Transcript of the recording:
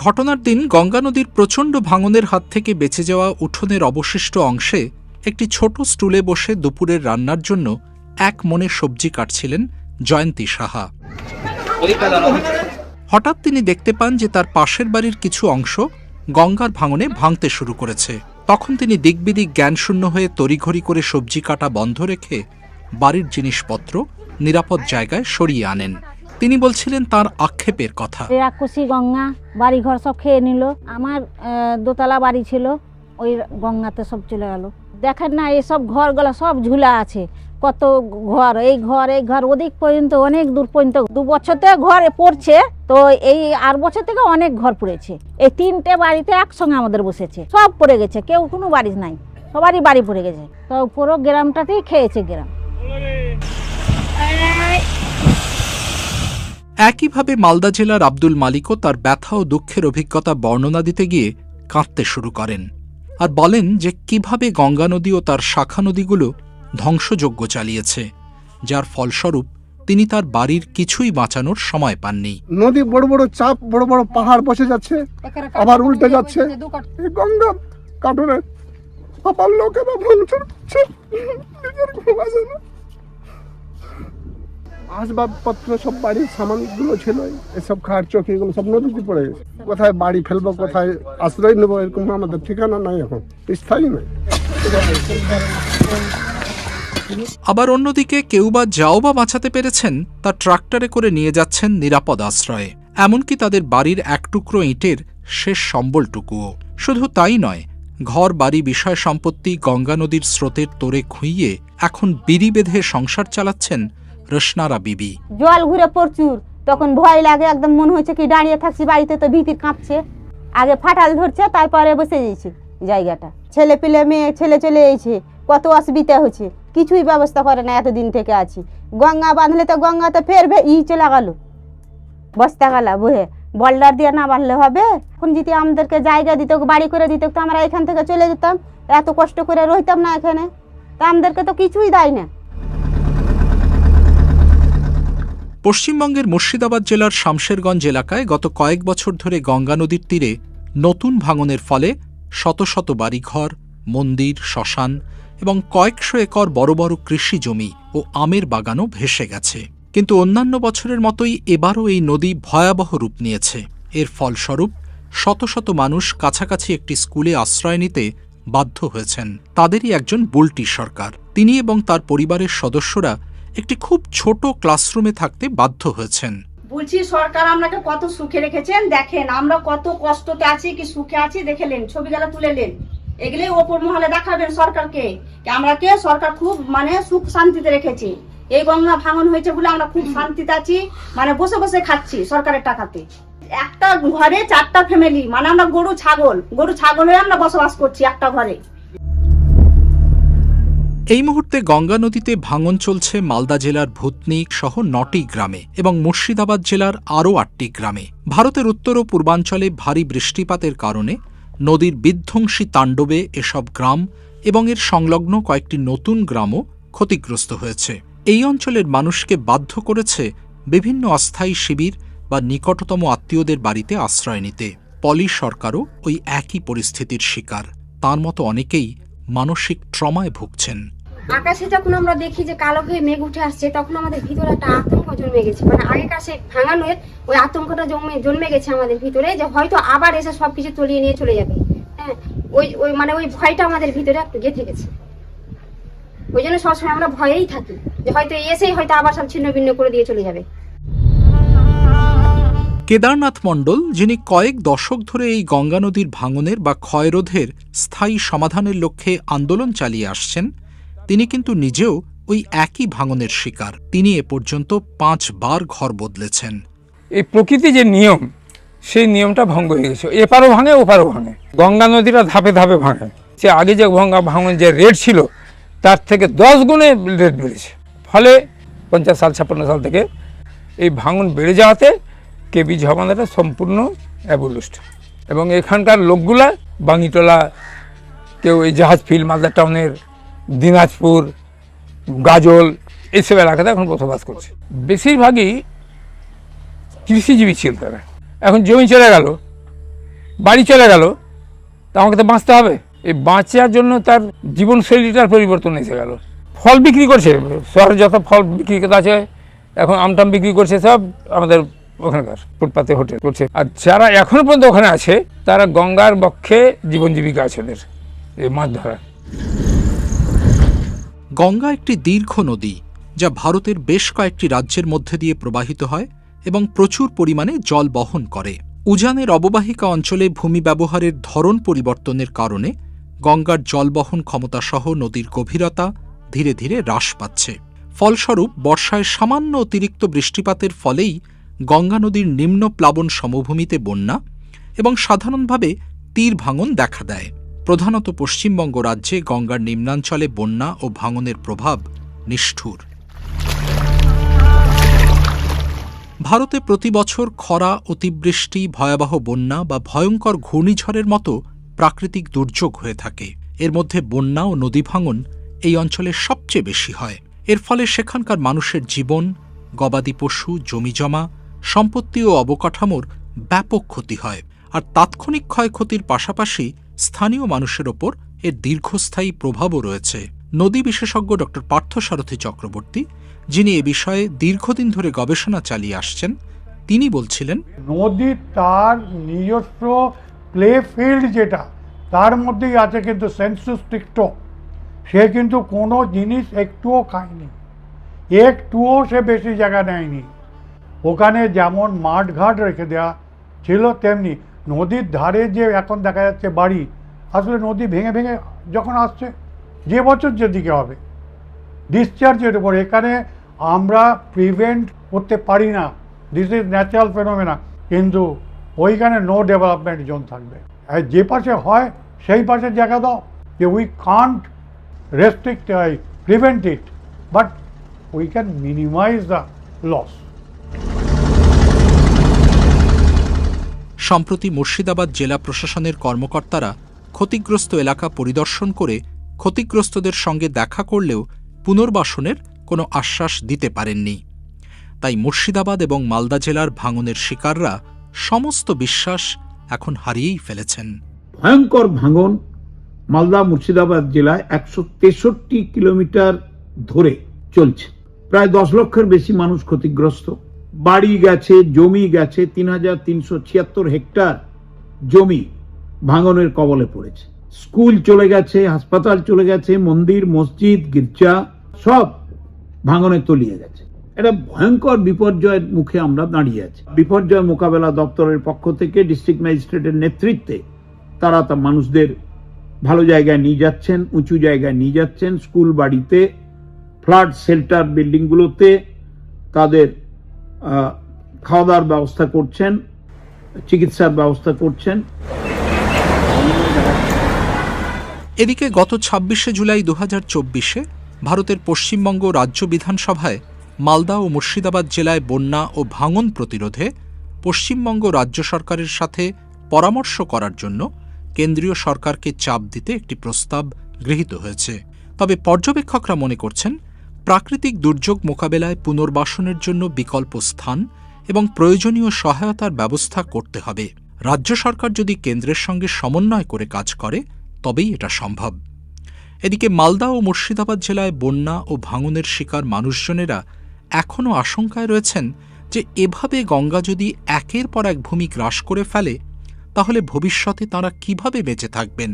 ঘটনার দিন গঙ্গা নদীর প্রচণ্ড ভাঙনের হাত থেকে বেঁচে যাওয়া উঠোনের অবশিষ্ট অংশে একটি ছোট স্টুলে বসে দুপুরের রান্নার জন্য এক মনে সবজি কাটছিলেন জয়ন্তী সাহা। হঠাৎ তিনি দেখতে পান যে তার পাশের বাড়ির কিছু অংশ গঙ্গার ভাঙনে ভাঙতে শুরু করেছে। তখন তিনি দিকবিদিক জ্ঞানশূন্য হয়ে তড়িঘড়ি করে সবজি কাটা বন্ধ রেখে বাড়ির জিনিসপত্র নিরাপদ জায়গায় সরিয়ে আনেন। তিনি বলছিলেন তার আক্ষেপের কথা। রাক্ষসী গঙ্গা বাড়িঘর সব খেয়ে নিল। আমার দোতলা বাড়ি ছিল, ওই গঙ্গাতে সব চলে গেল। দেখেন না, এইসব ঘরগুলো সব ঝুলা আছে, কত ঘর, এই ঘর ওদিক পর্যন্ত, অনেক দূর পর্যন্ত। 2 বছর থেকে ঘর পড়ছে, তো এই 8 বছর থেকে অনেক ঘর পড়েছে। এই 3টে বাড়িতে একসঙ্গে আমাদের বসেছে, সব পড়ে গেছে, কেউ কোনো বাড়ি নাই, সবারই বাড়ি পড়ে গেছে। তো পুরো গ্রামটাতেই খেয়েছে গ্রাম। একইভাবে মালদা জেলার আব্দুল মালিকও তার ব্যথা ও দুঃখের অভিজ্ঞতা বর্ণনা দিতে গিয়ে কাঁদতে শুরু করেন আর বলেন যে কিভাবে গঙ্গা নদী ও তার শাখা নদীগুলো ধ্বংসযজ্ঞ চালিয়েছে, যার ফলস্বরূপ তিনি তার বাড়ির কিছুই বাঁচানোর সময় পাননি। নদী বড় বড় চাপ, বড় বড় পাহাড় বসে যাচ্ছে, আবার উল্টে যাচ্ছে। গঙ্গা কাটুরে সবার লোকেরা ভাঙচুর করছে, নিজের ঘুম আসে না। আসবাবপত্র সব বাড়ির সামানগুলো ছিল, এসব খাট চৌকিগুলো সব নদীতে পড়ে গেছে। কোথায় বাড়ি ফেলবো, কোথায় আশ্রয় নেবো, এরকম আমাদের ঠিকানা নাই, এখন স্থায়ী নাই। আবার অন্যদিকে কেউ বা যাও বা বাঁচাতে পেরেছেন তা ট্রাক্টরে করে নিয়ে যাচ্ছেন নিরাপদ আশ্রয়ে, এমনকি তাদের বাড়ির এক টুকরো ইটের শেষ সম্বলটুকুও। শুধু তাই নয়, ঘর বাড়ি বিষয় সম্পত্তি গঙ্গা নদীর স্রোতের তোরে খুইয়ে এখন বিড়ি বেঁধে সংসার চালাচ্ছেন রসনারা বিবি। জল ঘুরে প্রচুর, তখন ভয় লাগে, একদম মনে হচ্ছে কি দাঁড়িয়ে থাকছি বাড়িতে, তো ভীতির কাঁপছে। আগে ফাটাল ধরছে, তারপরে বসে যাইছে জায়গাটা। ছেলে পেলে মেয়ে ছেলে চলে এসেছে, কত অসুবিধা হচ্ছে, কিছুই ব্যবস্থা করে না। এতদিন থেকে আছি, গঙ্গা বাঁধলে তো গঙ্গাতে ফের চলে গেল, বস্তা গেলা বহে, বল্ডার দিয়ে না বাঁধলে হবে। এখন যদি আমাদেরকে জায়গা দিত, বাড়ি করে দিত, তো আমরা এখান থেকে চলে যেতাম, এত কষ্ট করে রইতাম না এখানে। তা আমাদেরকে তো কিছুই দেয় না। পশ্চিমবঙ্গের মুর্শিদাবাদ জেলার শামশেরগঞ্জ এলাকায় গত কয়েক বছর ধরে গঙ্গা নদীর তীরে নতুন ভাঙনের ফলে শত শত বাড়িঘর, মন্দির, শ্মশান এবং কয়েকশো একর বড় বড় কৃষি জমি ও আমের বাগানও ভেসে গেছে। কিন্তু অন্যান্য বছরের মতোই এবারও এই নদী ভয়াবহ রূপ নিয়েছে। এর ফলস্বরূপ শত শত মানুষ কাছাকাছি একটি স্কুলে আশ্রয় নিতে বাধ্য হয়েছেন। তাদেরই একজন বুলটি সরকার। তিনি এবং তার পরিবারের সদস্যরা একটি খুব ছোট ক্লাসরুমে থাকতে বাধ্য হয়েছেন। বলছি, সরকার আপনাকে কত সুখে রেখেছেন, দেখেন আমরা কত কষ্টতে আছি কি সুখে আছি, দেখেলেন, ছবিগুলো তুলেলেন, এগুলোই ওপর মহলে দেখাবেন সরকারকে। আমরাকে সরকার খুব সুখ শান্তিতে রেখেছে। এই গঙ্গা ভাঙন হয়েছে বলে আমরা খুব শান্তিতে আছি, বসে বসে খাচ্ছি সরকারের টাকাতে। একটা ঘরে 4টা ফ্যামিলি, আমরা গরু ছাগল হয়ে আমরা বসবাস করছি একটা ঘরে। এই মুহূর্তে গঙ্গা নদীতে ভাঙন চলছে মালদা জেলার ভূতনিক সহ 9টি গ্রামে এবং মুর্শিদাবাদ জেলার আরও 8টি গ্রামে। ভারতের উত্তর ও পূর্বাঞ্চলে ভারী বৃষ্টিপাতের কারণে নদীর বিধ্বংসী তাণ্ডবে এসব গ্রাম এবং এর সংলগ্ন কয়েকটি নতুন গ্রামও ক্ষতিগ্রস্ত হয়েছে। এই অঞ্চলের মানুষকে বাধ্য করেছে বিভিন্ন অস্থায়ী শিবির বা নিকটতম আত্মীয়দের বাড়িতে আশ্রয় নিতে। পলি সরকারও ওই একই পরিস্থিতির শিকার। তার মতো অনেকেই মানসিক ট্রমায় ভুগছেন। আকাশে যখন আমরা দেখি যে কালো হয়ে মেঘ উঠে আসছে, তখন আমাদের ভিতরে একটা আতঙ্ক জন্মে গেছে। আগেকার সেই ভাঙানোর ওই আতঙ্কটা জন্মে গেছে আমাদের ভিতরে, যে হয়তো আবার এসে সবকিছু তলিয়ে নিয়ে চলে যাবে। হ্যাঁ, ওই ভয়টা আমাদের ভিতরে গেঁথে গেছে। ওই জন্য সবসময় আমরা ভয়েই থাকি যে হয়তো এসেই হয়তো আবার সব ছিন্ন ভিন্ন করে দিয়ে চলে যাবে। কেদারনাথ মণ্ডল, যিনি কয়েক দশক ধরে এই গঙ্গা নদীর ভাঙনের বা ক্ষয়রোধের স্থায়ী সমাধানের লক্ষ্যে আন্দোলন চালিয়ে আসছেন, তিনি কিন্তু নিজেও ওই একই ভাঙনের শিকার। তিনি এ পর্যন্ত 5 বার ঘর বদলেছেন। এই প্রকৃতি যে নিয়ম, সেই নিয়মটা ভঙ্গ হয়ে গেছে। এপারও ভাঙে ওপারও ভাঙে, গঙ্গা নদীটা ধাপে ধাপে ভাঙে। সে আগে যে গঙ্গা ভাঙন যে রেট ছিল তার থেকে 10 গুণে রেট বেড়েছে। ফলে 50 সাল 56 সাল থেকে এই ভাঙন বেড়ে যাওয়াতে কেবি ঝর্ণাটা সম্পূর্ণ অ্যাবলিশড। এবং এখানকার লোকগুলা বাঙিটোলা, কেউ এই জাহাজ ফিল, মালদা টাউনের, দিনাজপুর, গাজল, এইসব এলাকাতে এখন বসবাস করছে। বেশিরভাগই কৃষিজীবী ছিল তারা। এখন জমি চলে গেল, বাড়ি চলে গেল, তা আমাকে তো বাঁচতে হবে। এই বাঁচার জন্য তার জীবনশৈলীটার পরিবর্তন এসে গেল। ফল বিক্রি করছে, শহরে যত ফল বিক্রি আছে এখন আমটাম বিক্রি করছে সব আমাদের ওখানকার ফুটপাতে হোটেল করছে। আর যারা এখনো পর্যন্ত ওখানে আছে তারা গঙ্গার বক্ষে জীবন জীবিকা আছে ওদের, এই মাছ ধরা। গঙ্গা একটি দীর্ঘ নদী যা ভারতের বেশ কয়েকটি রাজ্যের মধ্যে দিয়ে প্রবাহিত হয় এবং প্রচুর পরিমাণে জল বহন করে। উজানের অববাহিকা অঞ্চলে ভূমি ব্যবহারের ধরন পরিবর্তনের কারণে গঙ্গার জলবহন ক্ষমতাসহ নদীর গভীরতা ধীরে ধীরে হ্রাস পাচ্ছে। ফলস্বরূপ বর্ষায় সামান্য অতিরিক্ত বৃষ্টিপাতের ফলেই গঙ্গা নদীর নিম্ন প্লাবন সমভূমিতে বন্যা এবং সাধারণভাবে তীর ভাঙন দেখা দেয়। প্রধানত পশ্চিমবঙ্গ রাজ্যে গঙ্গার নিম্নাঞ্চলে বন্যা ও ভাঙনের প্রভাব নিষ্ঠুর। ভারতে প্রতি বছর খরা, অতিবৃষ্টি, ভয়াবহ বন্যা বা ভয়ঙ্কর ঘূর্ণিঝড়ের মতো প্রাকৃতিক দুর্যোগ হয়ে থাকে। এর মধ্যে বন্যা ও নদী ভাঙন এই অঞ্চলে সবচেয়ে বেশি হয়। এর ফলে সেখানকার মানুষের জীবন, গবাদি পশু, জমিজমা, সম্পত্তি ও অবকাঠামোর ব্যাপক ক্ষতি হয়। আর তাৎক্ষণিক ক্ষয়ক্ষতির পাশাপাশি স্থানীয় মানুষের ওপর এর দীর্ঘস্থায়ী প্রভাবও রয়েছে। নদী বিশেষজ্ঞ ড পার্থসারথী চক্রবর্তী, যিনি এ বিষয়ে দীর্ঘদিন ধরে গবেষণা চালিয়ে আসছেন, তিনি বলছিলেন, নদী তার নিজস্ব প্লে ফিল্ড যেটা তার মধ্যেই আছে, কিন্তু সেন্সু স্ট্রিক্টো সে কিন্তু কোনো জিনিস একটুও খায়নি, একটুও সে বেশি জায়গা নেয়নি। ওখানে যেমন মাঠঘাট রেখে দেওয়া ছিল, তেমনি নদীর ধারে যে এখন দেখা যাচ্ছে বাড়ি, আসলে নদী ভেঙে ভেঙে যখন আসছে, যে বছর যেদিকে হবে ডিসচার্জের উপর, এখানে আমরা প্রিভেন্ট করতে পারি না, দিস ইজ ন্যাচারাল ফেনোমেনা, কিন্তু ওইখানে নো ডেভেলপমেন্ট জোন থাকবে। আর যে পাশে হয় সেই পাশে জায়গা দাও, যে we can't restrict prevent it, but we can minimize the loss. সম্প্রতি মুর্শিদাবাদ জেলা প্রশাসনের কর্মকর্তারা ক্ষতিগ্রস্ত এলাকা পরিদর্শন করে ক্ষতিগ্রস্তদের সঙ্গে দেখা করলেও পুনর্বাসনের কোনো আশ্বাস দিতে পারেননি। তাই মুর্শিদাবাদ এবং মালদা জেলার ভাঙনের শিকাররা সমস্ত বিশ্বাস এখন হারিয়েই ফেলেছেন। ভয়ঙ্কর ভাঙন মালদা মুর্শিদাবাদ জেলায় 163 কিলোমিটার ধরে চলছে। প্রায় 10 লক্ষের বেশি মানুষ ক্ষতিগ্রস্ত, বাড়ি গেছে, জমি গেছে, 3376 হেক্টর জমি ভাঙনের কবলে পড়েছে। স্কুল চলে গেছে, হাসপাতাল চলে গেছে, মন্দির, মসজিদ, গির্জা সব ভাঙনে তলিয়ে গেছে। এটা ভয়ঙ্কর বিপর্যয়ের মুখে আমরা দাঁড়িয়ে আছি। বিপর্যয় মোকাবেলা দপ্তরের পক্ষ থেকে ডিস্ট্রিক্ট ম্যাজিস্ট্রেটের নেতৃত্বে তারা মানুষদের ভালো জায়গায় নিয়ে যাচ্ছেন, উঁচু জায়গায় নিয়ে যাচ্ছেন, স্কুল বাড়িতে, ফ্লাড শেল্টার বিল্ডিংগুলোতে তাদের খাওয়া দাওয়ার ব্যবস্থা করছেন, চিকিৎসার ব্যবস্থা করছেন। এদিকে গত 26শে জুলাই 2024-এ ভারতের পশ্চিমবঙ্গ রাজ্য বিধানসভায় মালদা ও মুর্শিদাবাদ জেলায় বন্যা ও ভাঙন প্রতিরোধে পশ্চিমবঙ্গ রাজ্য সরকারের সাথে পরামর্শ করার জন্য কেন্দ্রীয় সরকারকে চাপ দিতে একটি প্রস্তাব গৃহীত হয়েছে। তবে পর্যবেক্ষকরা মনে করছেন, প্রাকৃতিক দুর্যোগ মোকাবেলায় পুনর্বাসনের জন্য বিকল্প স্থান এবং প্রয়োজনীয় সহায়তার ব্যবস্থা করতে হবে। রাজ্য সরকার যদি কেন্দ্রের সঙ্গে সমন্বয় করে কাজ করে তবেই এটা সম্ভব। এদিকে মালদা ও মুর্শিদাবাদ জেলায় বন্যা ও ভাঙনের শিকার মানুষজনেরা এখনও আশঙ্কায় রয়েছেন যে এভাবে গঙ্গা যদি একের পর এক ভূমি গ্রাস করে ফেলে তাহলে ভবিষ্যতে তাঁরা কিভাবে বেঁচে থাকবেন।